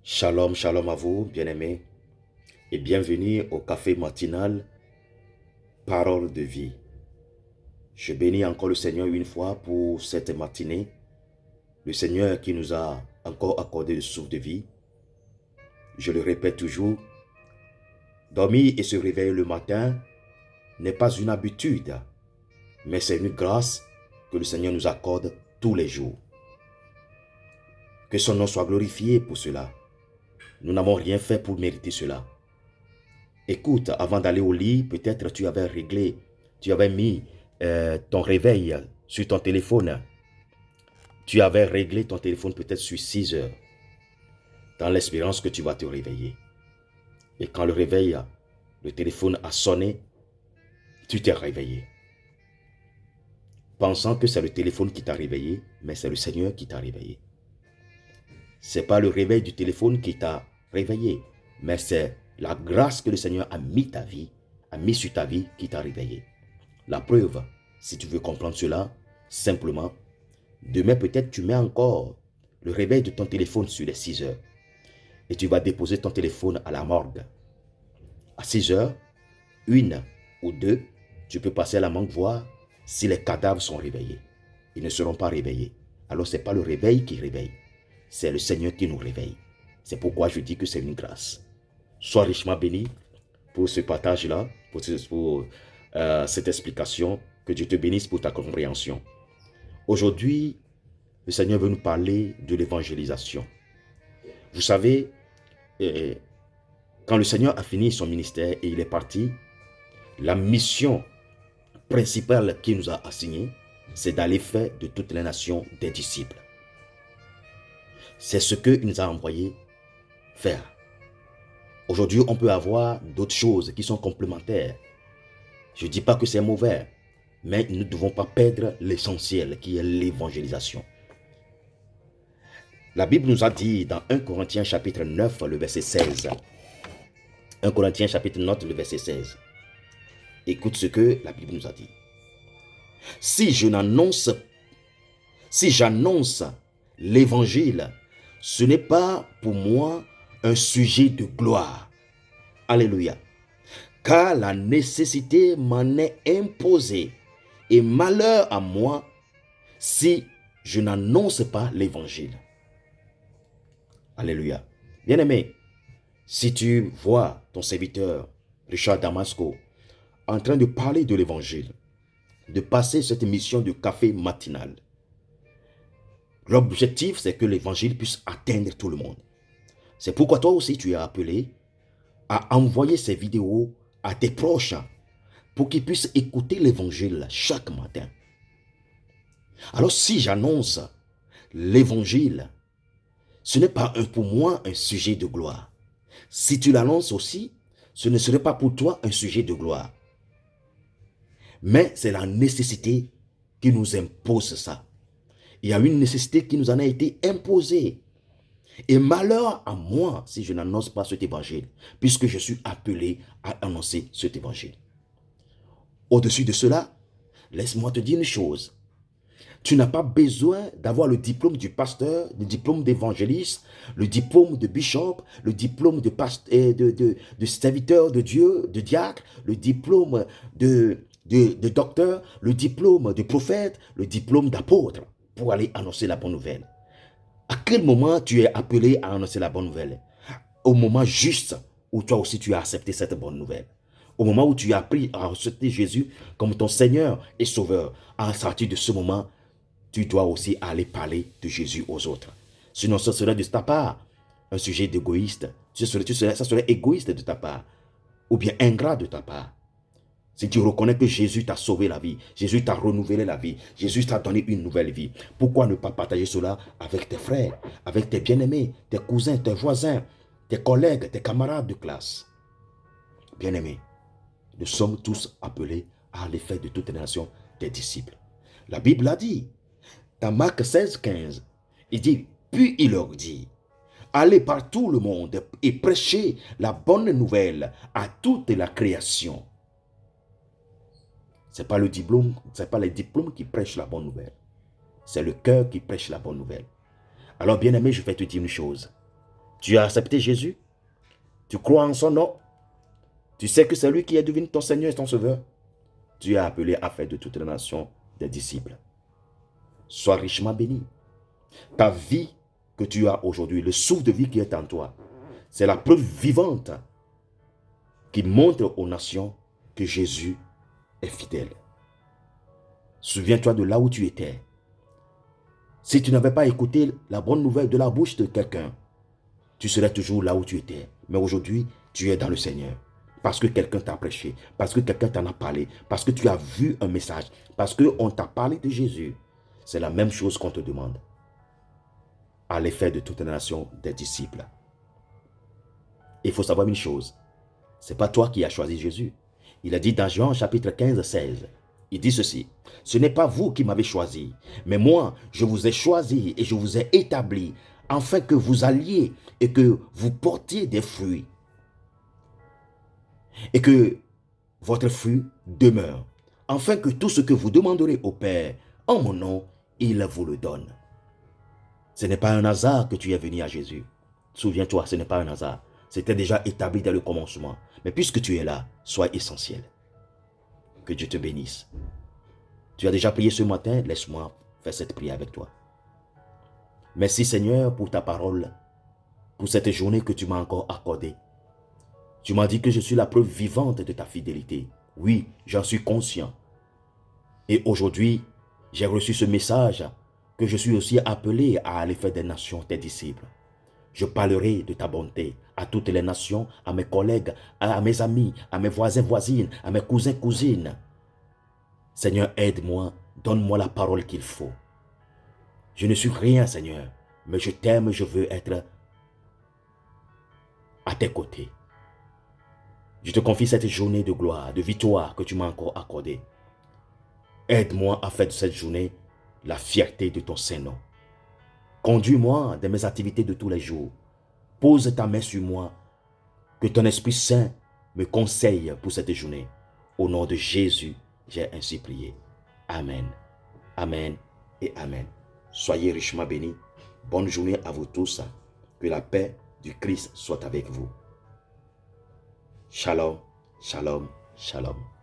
Shalom, shalom à vous, bien-aimés, et bienvenue au café matinal Parole de vie. Je bénis encore le Seigneur une fois pour cette matinée, le Seigneur qui nous a encore accordé le souffle de vie. Je le répète toujours, dormir et se réveiller le matin n'est pas une habitude, mais c'est une grâce que le Seigneur nous accorde tous les jours. Que son nom soit glorifié pour cela. Nous n'avons rien fait pour mériter cela. Écoute, avant d'aller au lit, peut-être tu avais mis ton réveil sur ton téléphone. Tu avais réglé ton téléphone peut-être sur 6 heures, dans l'espérance que tu vas te réveiller. Et quand le téléphone a sonné, tu t'es réveillé. Pensant que c'est le téléphone qui t'a réveillé, mais c'est le Seigneur qui t'a réveillé. Ce n'est pas le réveil du téléphone qui t'a réveillé, mais c'est la grâce que le Seigneur a mis sur ta vie qui t'a réveillé. La preuve, si tu veux comprendre cela, simplement, demain peut-être tu mets encore le réveil de ton téléphone sur les 6 heures et tu vas déposer ton téléphone à la morgue. À 6 heures, 1 ou 2, tu peux passer à la morgue voir si les cadavres sont réveillés. Ils ne seront pas réveillés. Alors ce n'est pas le réveil qui réveille, c'est le Seigneur qui nous réveille. C'est pourquoi je dis que c'est une grâce. Sois richement béni pour ce partage-là, pour cette explication. Que Dieu te bénisse pour ta compréhension. Aujourd'hui, le Seigneur veut nous parler de l'évangélisation. Vous savez, quand le Seigneur a fini son ministère et il est parti, la mission principale qu'il nous a assignée, c'est d'aller faire de toutes les nations des disciples. C'est ce qu'il nous a envoyé faire. Aujourd'hui, on peut avoir d'autres choses qui sont complémentaires. Je ne dis pas que c'est mauvais, mais nous ne devons pas perdre l'essentiel qui est l'évangélisation. La Bible nous a dit dans 1 Corinthiens chapitre 9, le verset 16. 1 Corinthiens chapitre 9, le verset 16. Écoute ce que la Bible nous a dit. Si j'annonce l'évangile, ce n'est pas pour moi un sujet de gloire. Alléluia. Car la nécessité m'en est imposée. Et malheur à moi si je n'annonce pas l'évangile. Alléluia. Bien-aimé, si tu vois ton serviteur Richard Damasco en train de parler de l'évangile, de passer cette mission de café matinal, l'objectif c'est que l'évangile puisse atteindre tout le monde. C'est pourquoi toi aussi tu es appelé à envoyer ces vidéos à tes proches pour qu'ils puissent écouter l'évangile chaque matin. Alors si j'annonce l'évangile, ce n'est pas pour moi un sujet de gloire. Si tu l'annonces aussi, ce ne serait pas pour toi un sujet de gloire. Mais c'est la nécessité qui nous impose ça. Il y a une nécessité qui nous en a été imposée. Et malheur à moi si je n'annonce pas cet évangile, puisque je suis appelé à annoncer cet évangile. Au-dessus de cela, laisse-moi te dire une chose. Tu n'as pas besoin d'avoir le diplôme du pasteur, le diplôme d'évangéliste, le diplôme de bishop, le diplôme de serviteur de Dieu, de diacre, le diplôme de docteur, le diplôme de prophète, le diplôme d'apôtre pour aller annoncer la bonne nouvelle. À quel moment tu es appelé à annoncer la bonne nouvelle? Au moment juste où toi aussi tu as accepté cette bonne nouvelle. Au moment où tu as appris à accepter Jésus comme ton Seigneur et Sauveur. À partir de ce moment, tu dois aussi aller parler de Jésus aux autres. Sinon, ce serait de ta part un sujet d'égoïste. Ça serait égoïste de ta part. Ou bien ingrat de ta part. Si tu reconnais que Jésus t'a sauvé la vie, Jésus t'a renouvelé la vie, Jésus t'a donné une nouvelle vie, pourquoi ne pas partager cela avec tes frères, avec tes bien-aimés, tes cousins, tes voisins, tes collègues, tes camarades de classe? Bien-aimés, nous sommes tous appelés à aller faire de toutes les nations des disciples. La Bible a dit, dans Marc 16, 15, il dit, puis il leur dit, allez par tout le monde et prêchez la bonne nouvelle à toute la création. Ce n'est pas le diplôme, ce n'est pas les diplômes qui prêchent la bonne nouvelle. C'est le cœur qui prêche la bonne nouvelle. Alors bien aimé, je vais te dire une chose. Tu as accepté Jésus? Tu crois en son nom? Tu sais que c'est lui qui est devenu ton Seigneur et ton Sauveur? Tu es appelé à faire de toutes les nations des disciples. Sois richement béni. Ta vie que tu as aujourd'hui, le souffle de vie qui est en toi, c'est la preuve vivante qui montre aux nations que Jésus est fidèle. Souviens-toi de là où tu étais. Si tu n'avais pas écouté la bonne nouvelle de la bouche de quelqu'un, tu serais toujours là où tu étais. Mais aujourd'hui, tu es dans le Seigneur. Parce que quelqu'un t'a prêché, parce que quelqu'un t'en a parlé, parce que tu as vu un message, parce qu'on t'a parlé de Jésus. C'est la même chose qu'on te demande. À l'effet de toute la nation des disciples. Il faut savoir une chose. Ce n'est pas toi qui as choisi Jésus. Il a dit dans Jean chapitre 15, 16. Il dit ceci. Ce n'est pas vous qui m'avez choisi, mais moi, je vous ai choisi et je vous ai établi afin que vous alliez et que vous portiez des fruits. Et que votre fruit demeure. Afin que tout ce que vous demanderez au Père en mon nom, il vous le donne. Ce n'est pas un hasard que tu es venu à Jésus. Souviens-toi, ce n'est pas un hasard. C'était déjà établi dès le commencement. Mais puisque tu es là, sois essentiel. Que Dieu te bénisse. Tu as déjà prié ce matin, laisse-moi faire cette prière avec toi. Merci Seigneur pour ta parole, pour cette journée que tu m'as encore accordée. Tu m'as dit que je suis la preuve vivante de ta fidélité. Oui, j'en suis conscient. Et aujourd'hui, j'ai reçu ce message que je suis aussi appelé à aller faire des nations tes disciples. Je parlerai de ta bonté à toutes les nations, à mes collègues, à mes amis, à mes voisins, voisines, à mes cousins, cousines. Seigneur, aide-moi, donne-moi la parole qu'il faut. Je ne suis rien, Seigneur, mais je t'aime, je veux être à tes côtés. Je te confie cette journée de gloire, de victoire que tu m'as encore accordée. Aide-moi à faire de cette journée la fierté de ton Saint-Nom. Conduis-moi dans mes activités de tous les jours. Pose ta main sur moi, que ton Esprit Saint me conseille pour cette journée. Au nom de Jésus, j'ai ainsi prié. Amen. Amen et Amen. Soyez richement bénis. Bonne journée à vous tous. Que la paix du Christ soit avec vous. Shalom, shalom, shalom.